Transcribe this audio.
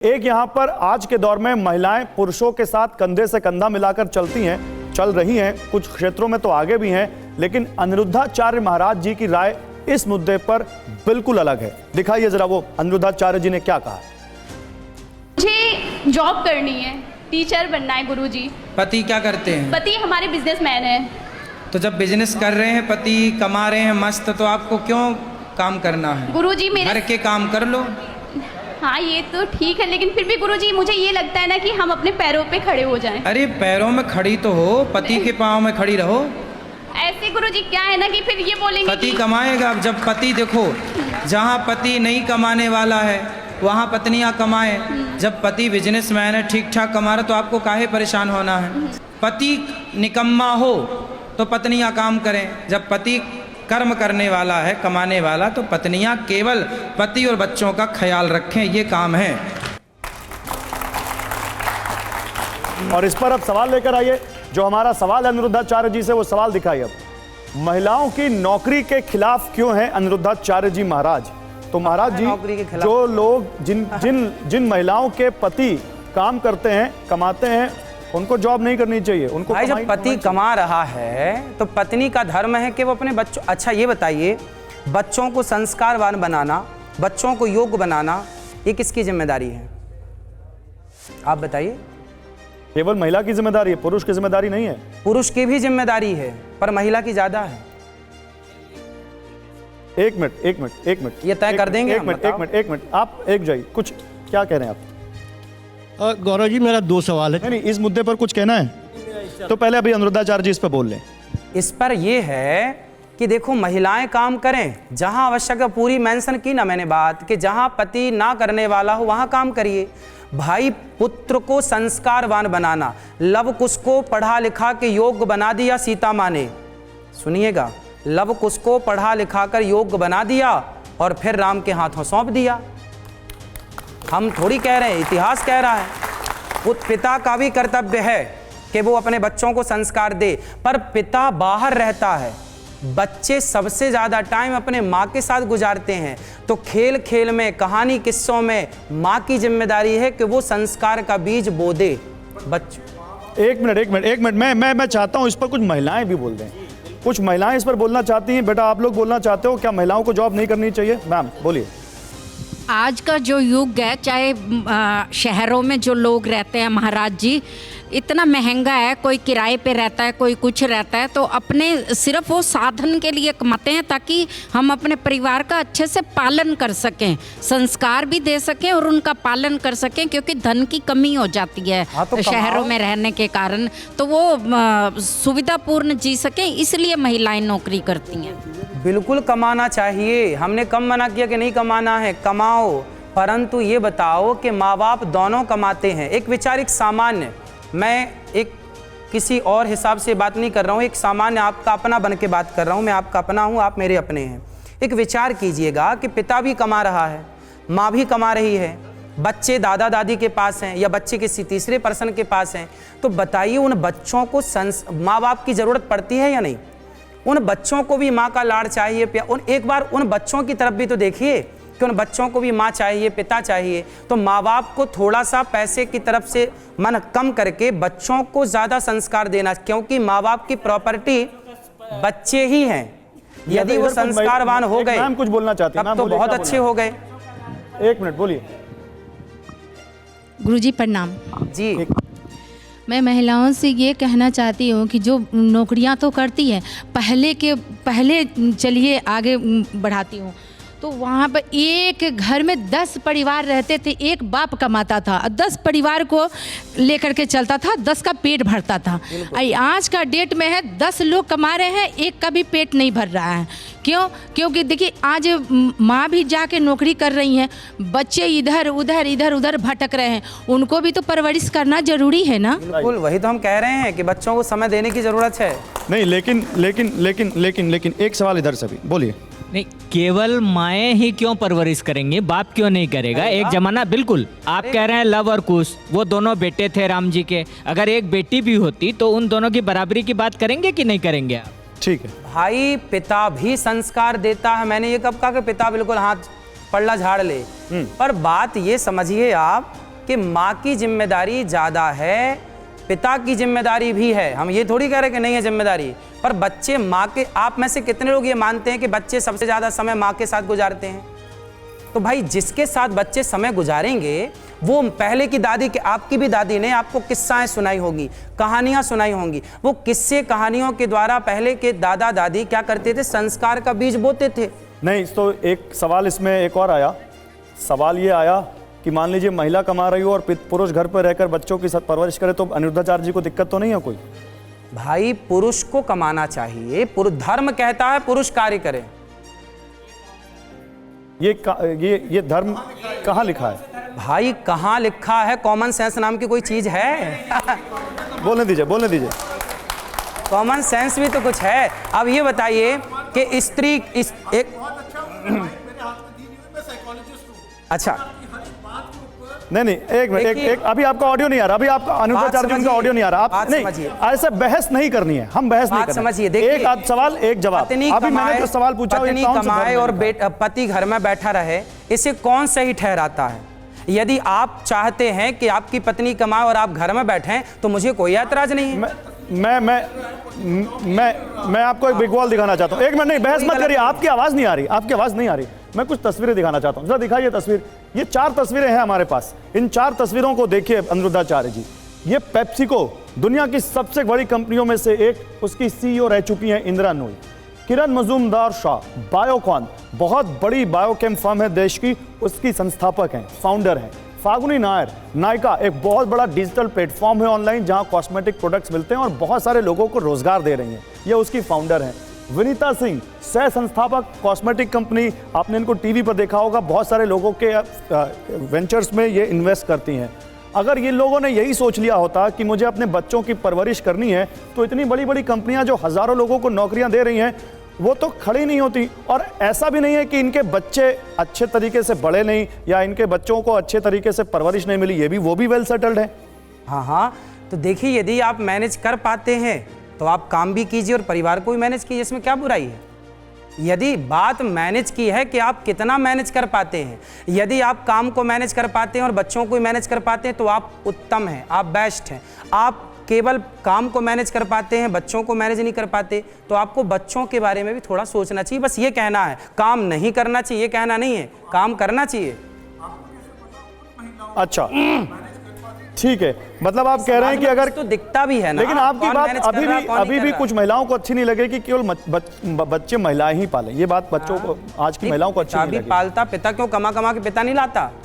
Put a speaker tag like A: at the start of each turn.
A: एक यहाँ पर आज के दौर में महिलाएं पुरुषों के साथ कंधे से कंधा मिलाकर चल रही हैं, कुछ क्षेत्रों में तो आगे भी हैं, लेकिन अनिरुद्धाचार्य महाराज जी की राय इस मुद्दे पर बिल्कुल अलग है। दिखाइए जरा वो अनिरुद्धाचार्य जी ने क्या कहा।
B: मुझे जॉब करनी है, टीचर बनना है गुरुजी।
C: पति क्या करते हैं?
B: पति हमारे बिजनेसमैन हैं।
C: तो जब बिजनेस कर रहे हैं, पति कमा रहे हैं मस्त, तो आपको क्यों काम करना है?
B: गुरुजी मेरे
C: घर के काम कर लो।
B: हाँ ये तो ठीक है, लेकिन फिर भी गुरुजी मुझे ये लगता है ना कि हम अपने पैरों पे खड़े हो जाएं।
C: अरे पैरों में खड़ी तो हो, पति के पाँव में खड़ी रहो।
B: ऐसे गुरुजी क्या है ना कि फिर ये बोलेंगे
C: पति
B: कि...
C: कमाएगा। जब पति देखो, जहाँ पति नहीं कमाने वाला है वहाँ पत्नियाँ कमाएं। जब पति बिजनेसमैन है, ठीक ठाक कमा रहा, तो आपको काहे परेशान होना है? पति निकम्मा हो तो पत्नियाँ काम करें। जब पति कर्म करने वाला है, कमाने वाला, तो पत्नियां केवल पति और बच्चों का ख्याल रखें, ये काम है।
A: और इस पर अब सवाल लेकर आइए। जो हमारा सवाल है अनिरुद्धाचार्य जी से, वो सवाल दिखाइए। अब महिलाओं की नौकरी के खिलाफ क्यों है अनिरुद्धाचार्य जी महाराज? तो महाराज जी, जो लोग जिन महिलाओं के पति काम करते हैं, कमाते हैं, उनको जॉब नहीं करनी चाहिए। उनको
D: भाई जब पति कमा रहा है तो पत्नी का धर्म है कि वो अपने बच्चों, अच्छा ये बताइए, बच्चों को संस्कारवान बनाना, बच्चों को योग्य बनाना, ये किसकी जिम्मेदारी है? आप बताइए।
A: केवल महिला की जिम्मेदारी है, पुरुष की जिम्मेदारी नहीं है।
D: पुरुष की भी जिम्मेदारी है, पर महिला की ज्यादा है।
A: एक मिनट
D: ये तय कर देंगे।
A: एक मिनट आप एक जाइए। कुछ क्या कह रहे हैं आप?
E: गौरव जी, मेरा दो सवाल है।
A: नहीं, इस मुद्दे पर कुछ कहना है तो पहले अभी अनिरुद्धाचार्य जी इस पर बोल लें।
D: इस पर यह है कि देखो, महिलाएं काम करें जहां आवश्यक है। पूरी मेंशन की ना मैंने बात कि जहां पति ना करने वाला हो वहां काम करिए। भाई पुत्र को संस्कारवान बनाना, लव कुश को पढ़ा लिखा के योग्य बना दिया सीता माँ ने। सुनिएगा, लव कुश को पढ़ा लिखा कर योग्य बना दिया और फिर राम के हाथों सौंप दिया। हम थोड़ी कह रहे हैं, इतिहास कह रहा है। वो पिता का भी कर्तव्य है कि वो अपने बच्चों को संस्कार दे, पर पिता बाहर रहता है, बच्चे सबसे ज्यादा टाइम अपने माँ के साथ गुजारते हैं। तो खेल खेल में, कहानी किस्सों में माँ की जिम्मेदारी है कि वो संस्कार का बीज बो दे बच्चों।
A: एक मिनट मैं चाहता हूँ इस पर कुछ महिलाएं भी बोल दें। कुछ महिलाएं इस पर बोलना चाहती हैं। बेटा, आप लोग बोलना चाहते हो क्या महिलाओं को जॉब नहीं करनी चाहिए? मैम बोलिए।
F: आज का जो युग है, चाहे शहरों में जो लोग रहते हैं महाराज जी, इतना महंगा है, कोई किराए पे रहता है, कोई कुछ रहता है, तो अपने सिर्फ वो साधन के लिए कमाते हैं ताकि हम अपने परिवार का अच्छे से पालन कर सकें, संस्कार भी दे सकें और उनका पालन कर सकें, क्योंकि धन की कमी हो जाती है तो शहरों में रहने के कारण, तो वो सुविधापूर्ण जी सकें, इसलिए महिलाएं नौकरी करती हैं।
D: बिल्कुल कमाना चाहिए, हमने कम मना किया कि नहीं कमाना है, कमाओ, परंतु ये बताओ कि माँ बाप दोनों कमाते हैं। एक विचार, एक सामान्य, मैं एक किसी और हिसाब से बात नहीं कर रहा हूँ, एक सामान्य आपका अपना बन के बात कर रहा हूँ। मैं आपका अपना हूँ, आप मेरे अपने हैं। एक विचार कीजिएगा कि पिता भी कमा रहा है, माँ भी कमा रही है, बच्चे दादा दादी के पास हैं या बच्चे किसी तीसरे पर्सन के पास हैं, तो बताइए उन बच्चों को माँ बाप की ज़रूरत पड़ती है या नहीं? उन बच्चों को भी माँ का लाड़ चाहिए। एक बार उन बच्चों की तरफ भी तो देखिए कि उन बच्चों को भी माँ चाहिए, पिता चाहिए। तो माँ बाप को थोड़ा सा पैसे की तरफ से मन कम करके बच्चों को ज़्यादा संस्कार देना, क्योंकि माँ बाप की प्रॉपर्टी बच्चे ही हैं। यदि वो संस्कारवान हो गए,
A: मैम कुछ बोलना चाहती हैं,
D: तब तो बहुत अच्छे हो गए।
A: एक मिनट बोलिए।
G: गुरुजी प्रणाम
D: जी।
G: मैं महिलाओं से ये कहना चाहती हूँ कि जो नौकरियाँ तो करती हैं, पहले चलिए आगे बढ़ाती हूँ, तो वहाँ पर एक घर में 10 परिवार रहते थे, एक बाप कमाता था, 10 परिवार को लेकर के चलता था, 10 का पेट भरता था। आज का डेट में है 10 लोग कमा रहे हैं, एक का भी पेट नहीं भर रहा है। क्यों? क्योंकि देखिए आज माँ भी जाके नौकरी कर रही हैं, बच्चे इधर उधर भटक रहे हैं, उनको भी तो परवरिश करना जरूरी है ना।
D: बिल्कुल, वही तो हम कह रहे हैं कि बच्चों को समय देने की जरूरत है।
A: नहीं, लेकिन एक सवाल इधर से भी बोलिए।
H: नहीं, केवल माएँ ही क्यों परवरिश करेंगे, बाप क्यों नहीं करेगा? एक जमाना, बिल्कुल आप कह रहे हैं लव और कुश, वो दोनों बेटे थे राम जी के, अगर एक बेटी भी होती तो उन दोनों की बराबरी की बात करेंगे कि नहीं करेंगे आप?
A: ठीक है
D: भाई, पिता भी संस्कार देता है। मैंने ये कब कहा कि पिता बिल्कुल हाथ पल्ला झाड़ ले, पर बात ये समझिए आप कि माँ की जिम्मेदारी ज़्यादा है, पिता की जिम्मेदारी भी है। हम ये थोड़ी कह रहे कि नहीं है जिम्मेदारी, पर बच्चे माँ के, आप में से कितने लोग ये मानते हैं कि बच्चे सबसे ज़्यादा समय माँ के साथ गुजारते हैं? तो भाई जिसके साथ बच्चे समय गुजारेंगे वो पहले की दादी के, आपकी भी दादी ने आपको किस्साएं सुनाई होगी, कहानियां सुनाई होंगी। वो किस्से कहानियों के द्वारा पहले के दादा दादी क्या करते थे? संस्कार का बीज बोते थे।
A: नहीं तो एक सवाल इसमें एक और आया, सवाल ये आया कि मान लीजिए महिला कमा रही हो और पुरुष घर पर रहकर बच्चों की परवरिश करे, तो अनिरुद्धाचार्य जी को दिक्कत तो नहीं है कोई?
D: भाई पुरुष को कमाना चाहिए, धर्म कहता है पुरुष कार्य करे।
A: ये धर्म कहाँ लिखा है?
D: भाई कहाँ लिखा है? कॉमन सेंस नाम की कोई चीज है?
A: बोलने दीजिए।
D: कॉमन सेंस भी तो कुछ है। अब ये बताइए कि स्त्री अच्छा
A: नहीं एक मिनट, अभी आपका ऑडियो नहीं आ रहा, अभी आपका अनिरुद्धाचार्य जी का ऑडियो नहीं आ रहा। आप नहीं, ऐसे बहस नहीं करनी है, हम बहस नहीं करनी।
D: समझिए, देखिए,
A: एक आध सवाल एक जवाब। अभी मैंने जो सवाल पूछा,
D: पत्नी कमाए और पति घर में बैठा रहे, इसे कौन सही ठहराता है? यदि आप चाहते हैं कि आपकी पत्नी कमाए और आप घर में बैठें तो मुझे कोई ऐतराज नहीं है।
A: मैं आपको एक बिग वॉल दिखाना चाहता हूँ। एक मिनट, नहीं बहस मत करिए, आपकी आवाज नहीं आ रही। मैं कुछ तस्वीरें दिखाना चाहता हूँ, जरा दिखाइए तस्वीर। ये 4 तस्वीरें हैं हमारे पास, इन 4 तस्वीरों को देखिए अनिरुद्धाचार्य जी। ये पेप्सिको, दुनिया की सबसे बड़ी कंपनियों में से एक, उसकी सीईओ रह चुकी हैं इंदिरा नूई। किरण मजूमदार शाह, बायोकॉन, बहुत बड़ी बायोकेम फर्म है देश की, उसकी संस्थापक हैं, फाउंडर हैं। फागुनी नायर, नायका एक बहुत बड़ा डिजिटल प्लेटफॉर्म है ऑनलाइन, जहां कॉस्मेटिक प्रोडक्ट्स मिलते हैं और बहुत सारे लोगों को रोजगार दे रही हैं, ये उसकी फाउंडर हैं। विनीता सिंह, सह संस्थापक, कॉस्मेटिक कंपनी, आपने इनको टीवी पर देखा होगा, बहुत सारे लोगों के वेंचर्स में ये इन्वेस्ट करती हैं। अगर ये लोगों ने यही सोच लिया होता कि मुझे अपने बच्चों की परवरिश करनी है, तो इतनी बड़ी बड़ी कंपनियां जो हजारों लोगों को नौकरियां दे रही हैं वो तो खड़ी नहीं होती। और ऐसा भी नहीं है कि इनके बच्चे अच्छे तरीके से बढ़े नहीं या इनके बच्चों को अच्छे तरीके से परवरिश नहीं मिली, ये भी वो भी वेल सेटल्ड है।
D: हाँ, तो देखिए, यदि आप मैनेज कर पाते हैं तो आप काम भी कीजिए और परिवार को भी मैनेज कीजिए, इसमें क्या बुराई है? यदि बात मैनेज की है कि आप कितना मैनेज कर पाते हैं, यदि आप काम को मैनेज कर पाते हैं और बच्चों को भी मैनेज कर पाते हैं तो आप उत्तम हैं, आप बेस्ट हैं। आप केवल काम को मैनेज कर पाते हैं, बच्चों को मैनेज नहीं कर पाते, तो आपको बच्चों के बारे में भी थोड़ा सोचना चाहिए। बस ये कहना है, काम नहीं करना चाहिए, ये कहना नहीं है, काम करना चाहिए।
A: अच्छा, ठीक है, मतलब आप कह रहे हैं कि अगर
D: तो दिखता भी है ना,
A: लेकिन आपकी बात अभी भी कुछ महिलाओं को अच्छी नहीं लगेगी कि केवल बच्चे महिलाएं ही पालें। ये बात बच्चों को, आज की महिलाओं को अच्छी नहीं लगेगी।
D: पालता पिता क्यों, कमा के पिता नहीं लाता?